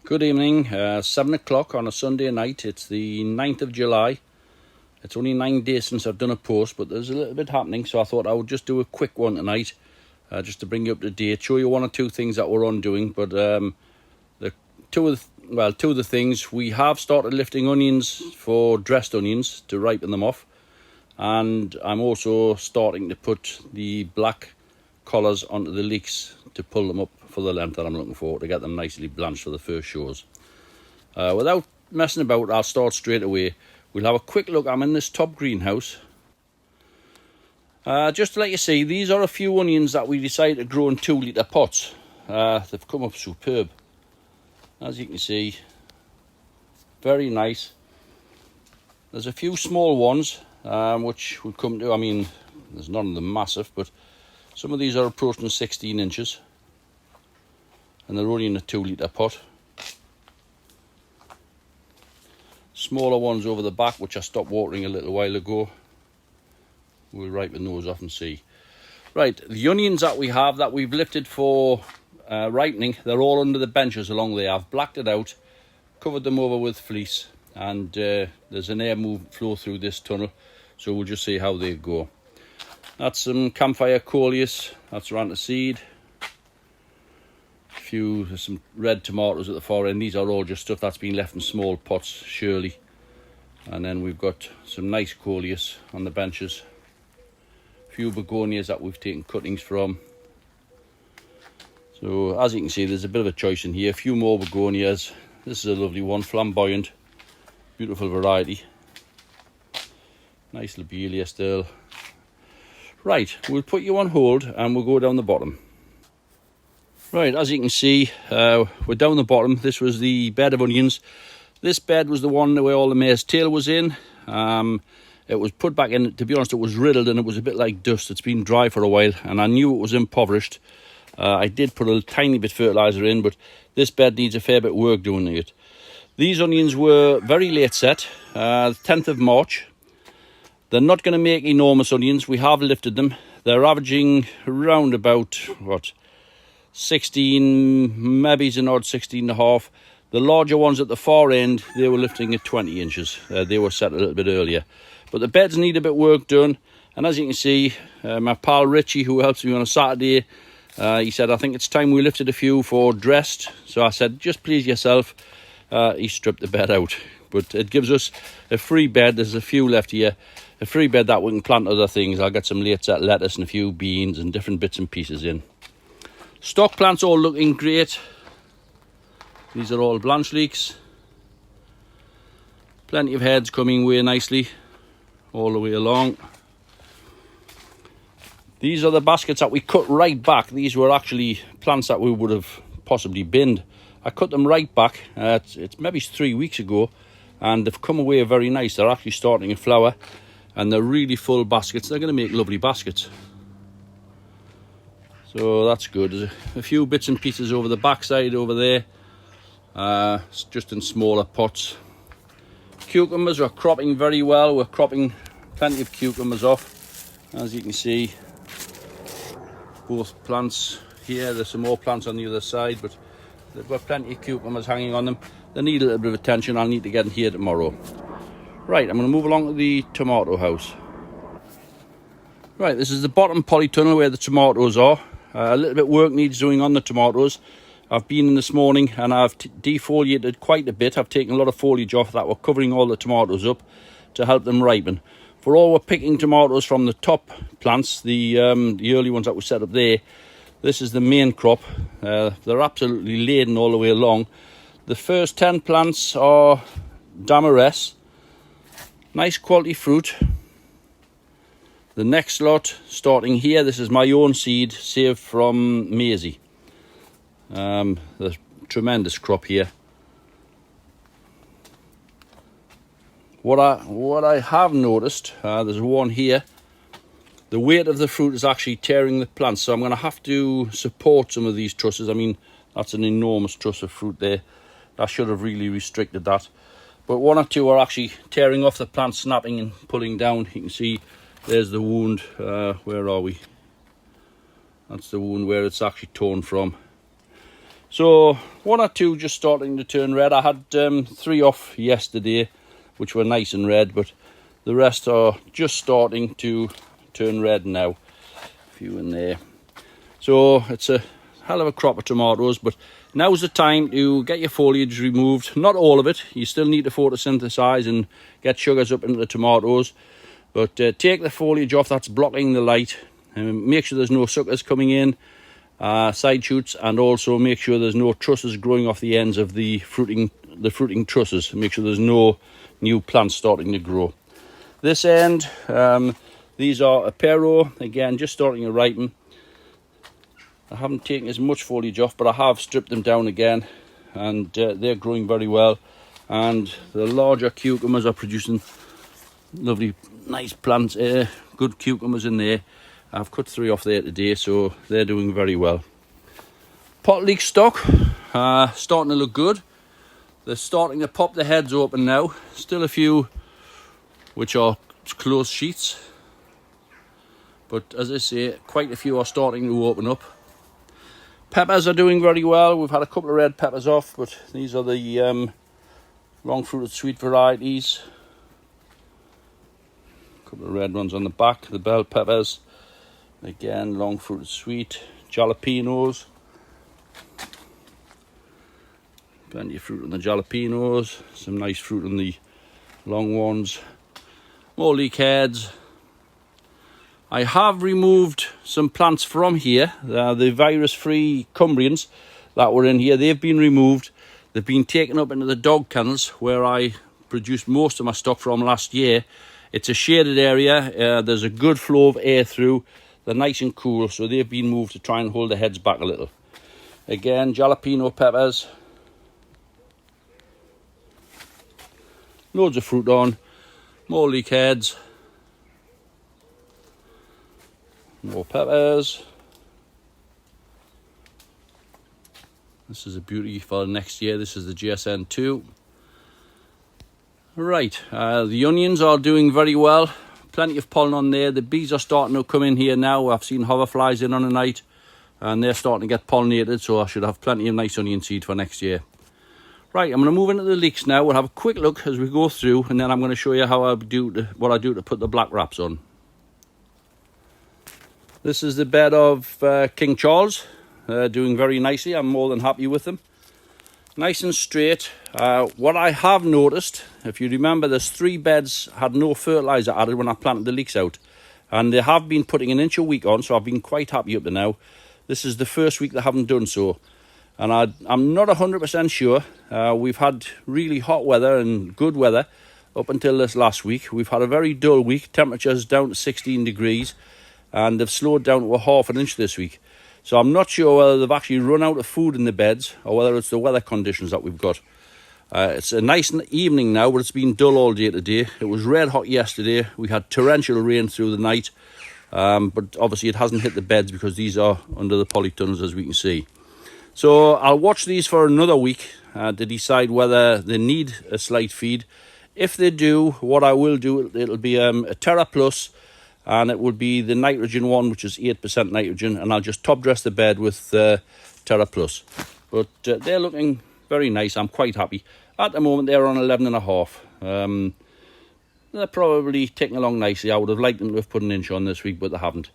Good evening, 7 o'clock on a Sunday night. It's the 9th of July. It's only 9 days since I've done a post, but there's a little bit happening, so I thought I would just do a quick one tonight, just to bring you up to date, show you one or two things that we're on doing. But two of the things, we have started lifting onions for dressed onions to ripen them off, and I'm also starting to put the black collars onto the leeks to pull them up for the length that I'm looking for, to get them nicely blanched for the first shows. Without messing about, I'll start straight away. We'll have a quick look. I'm in this top greenhouse. Just to let you see, these are a few onions that we decided to grow in 2-litre pots. They've come up superb. As you can see, very nice. There's a few small ones, which will come to, I mean, there's none of them massive, but some of these are approaching 16 inches. And they're only in a 2-litre pot. Smaller ones over the back, which I stopped watering a little while ago. We'll ripen those off and see. Right, the onions that we have that we've lifted for ripening, they're all under the benches along there. I've blacked it out, covered them over with fleece, and there's an air flow through this tunnel, so we'll just see how they go. That's some campfire coleus, that's seed. There's some red tomatoes at the far end. These are all just stuff that's been left in small pots, surely. And then we've got some nice coleus on the benches. A few begonias that we've taken cuttings from. So as you can see, there's a bit of a choice in here. A few more begonias. This is a lovely one, flamboyant, beautiful variety. Nice lobelia still. Right, we'll put you on hold and we'll go down the bottom. Right, as you can see, we're down the bottom. This was the bed of onions. This bed was the one where all the mare's tail was in. It was put back in, to be honest, it was riddled and it was a bit like dust. It's been dry for a while and I knew it was impoverished. I did put a tiny bit of fertiliser in, but this bed needs a fair bit of work doing it. These onions were very late set, 10th of March. They're not going to make enormous onions. We have lifted them. They're averaging around about, 16, maybe it's an odd 16 and a half. The larger ones at the far end, they were lifting at 20 inches. They were set a little bit earlier. But the beds need a bit of work done. And as you can see, my pal Richie, who helps me on a Saturday, he said, I think it's time we lifted a few for dressed. So I said, just please yourself. He stripped the bed out. But it gives us a free bed. There's a few left here. A free bed that we can plant other things. I'll get some late set lettuce and a few beans and different bits and pieces in. Stock plants all looking great. These are all blanch leeks. Plenty of heads coming away nicely all the way along. These are the baskets that we cut right back. These were actually plants that we would have possibly binned. I cut them right back. It's maybe 3 weeks ago, and they've come away very nice. They're actually starting to flower, and they're really full baskets. They're going to make lovely baskets. So that's good. There's a few bits and pieces over the backside over there, just in smaller pots. Cucumbers are cropping very well. We're cropping plenty of cucumbers off. As you can see, both plants here. There's some more plants on the other side, but they've got plenty of cucumbers hanging on them. They need a little bit of attention. I'll need to get in here tomorrow. Right, I'm going to move along to the tomato house. Right, this is the bottom polytunnel where the tomatoes are. A little bit of work needs doing on the tomatoes. I've been in this morning and I've defoliated quite a bit. I've taken a lot of foliage off that were covering all the tomatoes up to help them ripen. For all we're picking tomatoes from the top plants, the early ones that we set up there, this is the main crop. They're absolutely laden all the way along. The first 10 plants are Damares. Nice quality fruit. The next lot, starting here, this is my own seed saved from Maisie. There's tremendous crop here. What I have noticed, there's one here. The weight of the fruit is actually tearing the plants, so I'm going to have to support some of these trusses. I mean, that's an enormous truss of fruit there. I should have really restricted that. But one or two are actually tearing off the plant, snapping and pulling down. You can see there's the wound. Where are we? That's the wound where it's actually torn from. So 1 or 2 just starting to turn red. I had 3 off yesterday, which were nice and red, but the rest are just starting to turn red now. A few in there. So it's a hell of a crop of tomatoes, but now's the time to get your foliage removed. Not all of it. You still need to photosynthesize and get sugars up into the tomatoes, but take the foliage off that's blocking the light, and make sure there's no suckers coming in, side shoots, and also make sure there's no trusses growing off the ends of the fruiting trusses. Make sure there's no new plants starting to grow. This end, these are a Pero, again just starting to ripen. I haven't taken as much foliage off, but I have stripped them down again, and they're growing very well. And the larger cucumbers are producing lovely, nice plants, good cucumbers in there. I've cut 3 off there today, so they're doing very well. Pot leek stock, starting to look good. They're starting to pop their heads open now. Still a few which are closed sheets, but as I say, quite a few are starting to open up. Peppers are doing very well. We've had a couple of red peppers off, but these are the long-fruited sweet varieties. A couple of red ones on the back, the bell peppers. Again, long-fruited sweet. Jalapenos. Plenty of fruit on the jalapenos. Some nice fruit on the long ones. More leek heads. I have removed some plants from here. The virus-free Cumbrians that were in here, they've been removed. They've been taken up into the dog kennels where I produced most of my stock from last year. It's a shaded area. There's a good flow of air through. They're nice and cool, so they've been moved to try and hold their heads back a little. Again, jalapeno peppers. Loads of fruit on. More leek heads. More peppers. This is a beauty for next year. This is the GSN2. Right, the onions are doing very well. Plenty of pollen on there. The bees are starting to come in here now. I've seen hoverflies in on a night, and they're starting to get pollinated, so I should have plenty of nice onion seed for next year. Right, I'm going to move into the leeks now. We'll have a quick look as we go through, and then I'm going to show you how what I do to put the black wraps on. This is the bed of King Charles, doing very nicely. I'm more than happy with them. Nice and straight. What I have noticed, if you remember, there's 3 beds had no fertiliser added when I planted the leeks out. And they have been putting an inch a week on, so I've been quite happy up to now. This is the first week they haven't done so. And I'm not 100% sure. We've had really hot weather and good weather up until this last week. We've had a very dull week, temperatures down to 16 degrees. And they've slowed down to a ½ an inch this week. So I'm not sure whether they've actually run out of food in the beds or whether it's the weather conditions that we've got. It's a nice evening now, but it's been dull all day today. It was red hot yesterday. We had torrential rain through the night. But obviously it hasn't hit the beds because these are under the polytunnels, as we can see. So I'll watch these for another week to decide whether they need a slight feed. If they do, what I will do, it'll be a Terra Plus, and it would be the nitrogen one, which is 8% nitrogen, and I'll just top dress the bed with Terra Plus. But they're looking very nice. I'm quite happy. At the moment, they're on 11.5. They're probably ticking along nicely. I would have liked them to have put an inch on this week, but they haven't.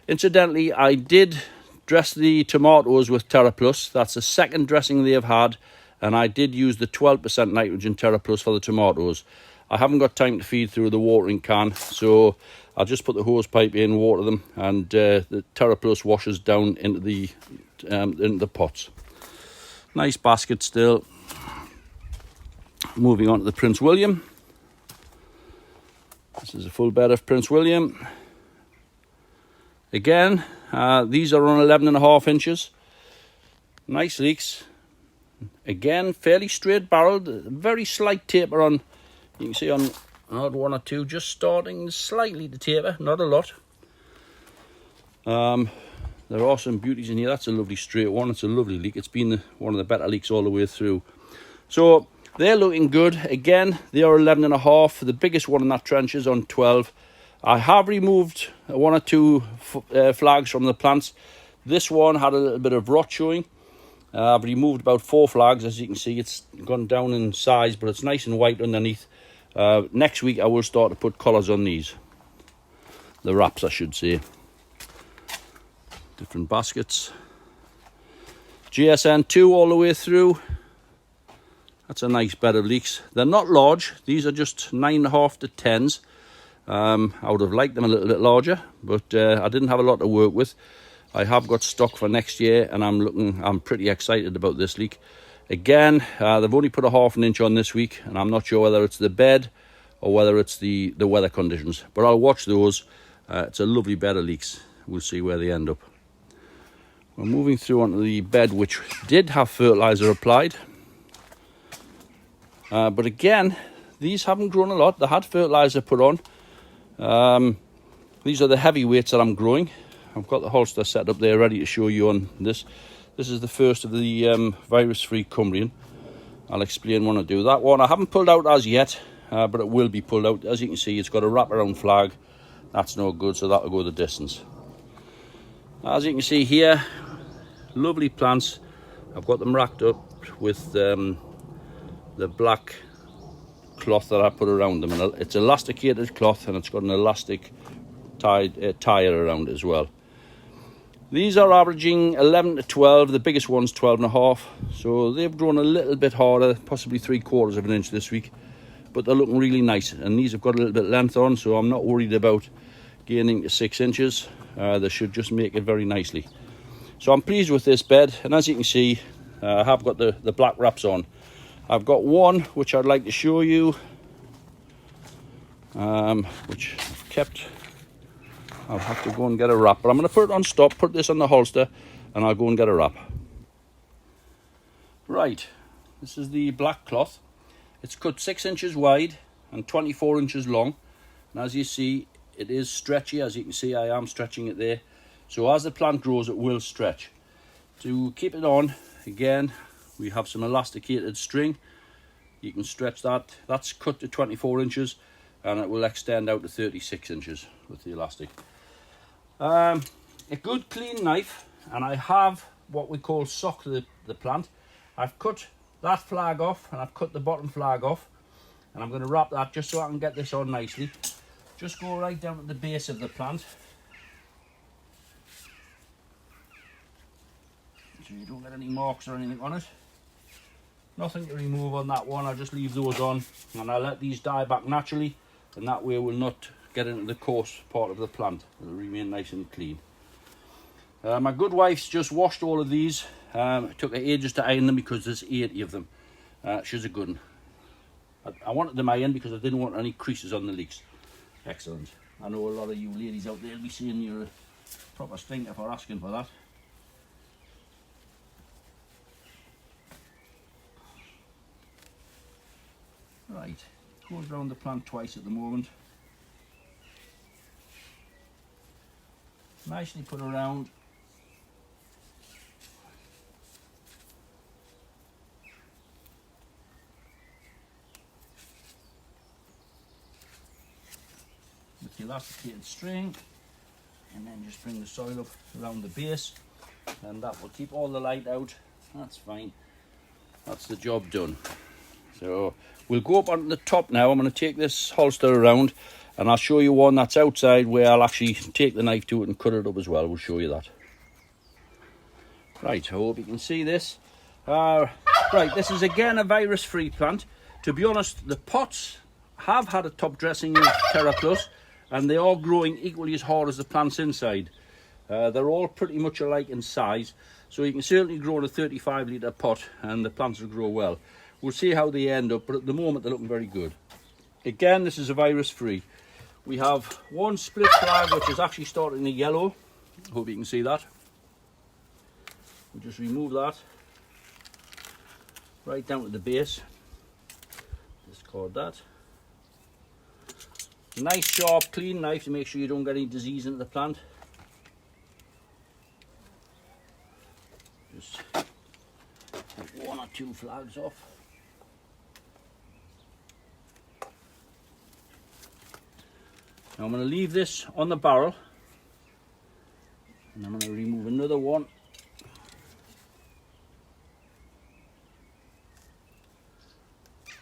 Incidentally, I did dress the tomatoes with Terra Plus. That's the second dressing they have had, and I did use the 12% nitrogen Terra Plus for the tomatoes. I haven't got time to feed through the watering can, so I'll just put the hose pipe in, water them, and the Terra Plus washes down into the pots. Nice basket still. Moving on to the Prince William. This is a full bed of Prince William. Again, these are on 11.5 inches. Nice leeks. Again, fairly straight barreled. Very slight taper on. You can see on an odd 1 or 2, just starting slightly to taper, not a lot. There are some beauties in here. That's a lovely straight one. It's a lovely leek. It's been one of the better leeks all the way through. So they're looking good. Again, they are 11.5. The biggest one in that trench is on 12. I have removed 1 or 2 flags from the plants. This one had a little bit of rot showing. I've removed about 4 flags. As you can see, it's gone down in size, but it's nice and white underneath. Next week I will start to put collars on these, the wraps I should say. Different baskets. GSN 2 all the way through. That's a nice bed of leeks. They're not large, these are just 9.5 to 10s. I would have liked them a little bit larger, but I didn't have a lot to work with. I have got stock for next year, and I'm pretty excited about this leek. Again, they've only put a 1/2 inch on this week, and I'm not sure whether it's the bed or whether it's the weather conditions, but I'll watch those. It's a lovely bed of leeks. We'll see where they end up. We're moving through onto the bed which did have fertilizer applied, but again, these haven't grown a lot. They had fertilizer put on. These are the heavyweights that I'm growing. I've got the holster set up there ready to show you on this. This is the first of the virus-free Cumbrian. I'll explain when I do that one. I haven't pulled out as yet, but it will be pulled out. As you can see, it's got a wraparound flag. That's no good, so that'll go the distance. As you can see here, lovely plants. I've got them racked up with the black cloth that I put around them. And it's elasticated cloth, and it's got an elastic tire around it as well. These are averaging 11 to 12. The biggest one's 12.5. So they've grown a little bit harder, possibly 3/4 of an inch this week. But they're looking really nice. And these have got a little bit of length on, so I'm not worried about gaining to 6 inches. They should just make it very nicely. So I'm pleased with this bed. And as you can see, I have got the black wraps on. I've got one which I'd like to show you, which I've kept. I'll have to go and get a wrap, but I'm going to put it on stop, put this on the holster, and I'll go and get a wrap. Right, this is the black cloth. It's cut 6 inches wide and 24 inches long. And as you see, it is stretchy. As you can see, I am stretching it there. So as the plant grows, it will stretch. To keep it on, again, we have some elasticated string. You can stretch that. That's cut to 24 inches, and it will extend out to 36 inches with the elastic. A good clean knife, and I have what we call sock the plant. I've cut that flag off, and I've cut the bottom flag off, and I'm going to wrap that just so I can get this on nicely. Just go right down to the base of the plant, so you don't get any marks or anything on it. Nothing to remove on that one. I'll just leave those on, and I'll let these die back naturally, and that way we'll not get into the coarse part of the plant. It'll remain nice and clean. My good wife's just washed all of these. It took her ages to iron them because there's 80 of them. She's a good one. I wanted them ironed because I didn't want any creases on the leeks. Excellent. I know a lot of you ladies out there will be saying you're a proper stinker for asking for that. Right, goes around the plant twice at the moment. Nicely put around. With the elasticated string, and then just bring the soil up around the base, and that will keep all the light out. That's fine. That's the job done. So we'll go up on the top now. I'm going to take this holster around, and I'll show you one that's outside where I'll actually take the knife to it and cut it up as well. We'll show you that. Right, I hope you can see this. Right, this is again a virus-free plant. To be honest, the pots have had a top dressing of Terra Plus, and they are growing equally as hard as the plants inside. They're all pretty much alike in size, so you can certainly grow in a 35-litre pot, and the plants will grow well. We'll see how they end up, but at the moment they're looking very good. Again, this is a virus-free. We have one split flag which is actually starting to yellow. Hope you can see that. We'll just remove that right down to the base. Discard that. Nice sharp clean knife to make sure you don't get any disease into the plant. Just take 1 or 2 flags off. Now I'm going to leave this on the barrel, and I'm going to remove another one.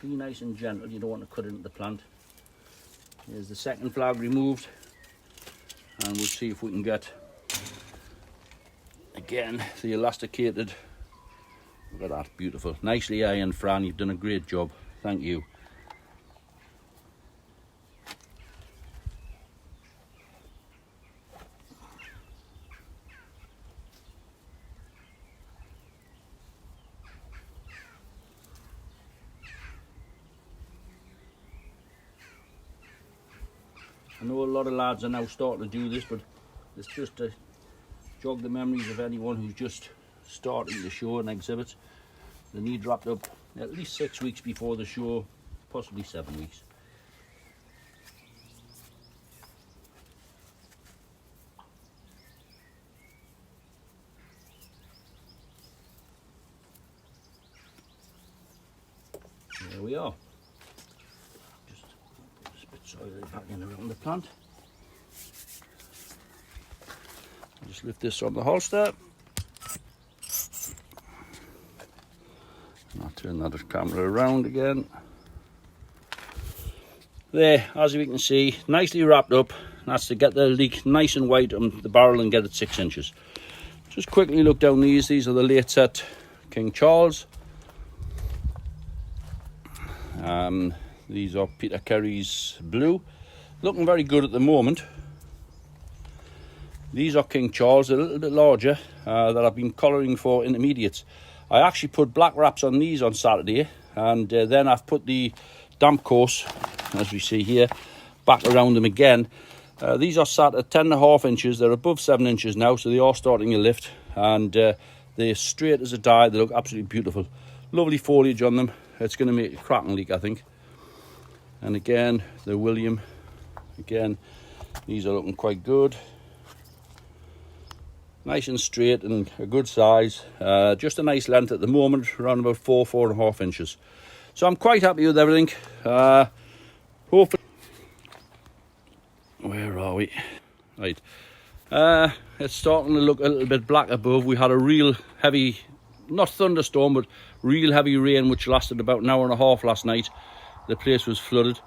be nice and gentle, you don't want to cut into the plant. Here's the second flag removed, and we'll see if we can get, again, the elasticated. Look at that, beautiful. Nicely ironed, Fran, you've done a great job, thank you. I know a lot of lads are now starting to do this, but it's just to jog the memories of anyone who's just starting the show and exhibit. They need wrapped up at least 6 weeks before the show, possibly 7 weeks. There we are. Soil back in around the plant. Just lift this on the holster. And I'll turn that camera around again. There, as you can see, nicely wrapped up. That's to get the leek nice and white on the barrel and get it 6 inches. Just quickly look down these. These are the late set King Charles. These are Peter Kerry's Blue. Looking very good at the moment. These are King Charles, a little bit larger, that I've been collaring for intermediates. I actually put black wraps on these on Saturday, and then I've put the damp course, as we see here, back around them again. These are sat at 10.5 inches. They're above 7 inches now, so they are starting to lift, and they're straight as a die. They look absolutely beautiful. Lovely foliage on them. It's going to make a cracking leek, I think. And again, the William, again, these are looking quite good. Nice and straight and a good size. Just a nice length at the moment, around about 4.5 inches. So I'm quite happy with everything. Hopefully, where are we? Right. It's starting to look a little bit black above. We had a real heavy, not thunderstorm, but real heavy rain, which lasted about an hour and a half last night. The place was flooded.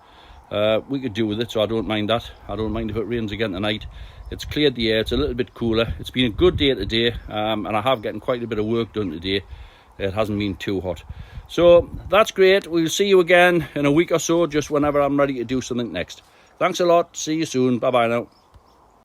We could do with it, so I don't mind that. I don't mind if it rains again tonight. It's cleared the air, it's a little bit cooler. It's been a good day today, and I have gotten quite a bit of work done today. It hasn't been too hot. So that's great. We'll see you again in a week or so, just whenever I'm ready to do something next. Thanks a lot. See you soon. Bye-bye now.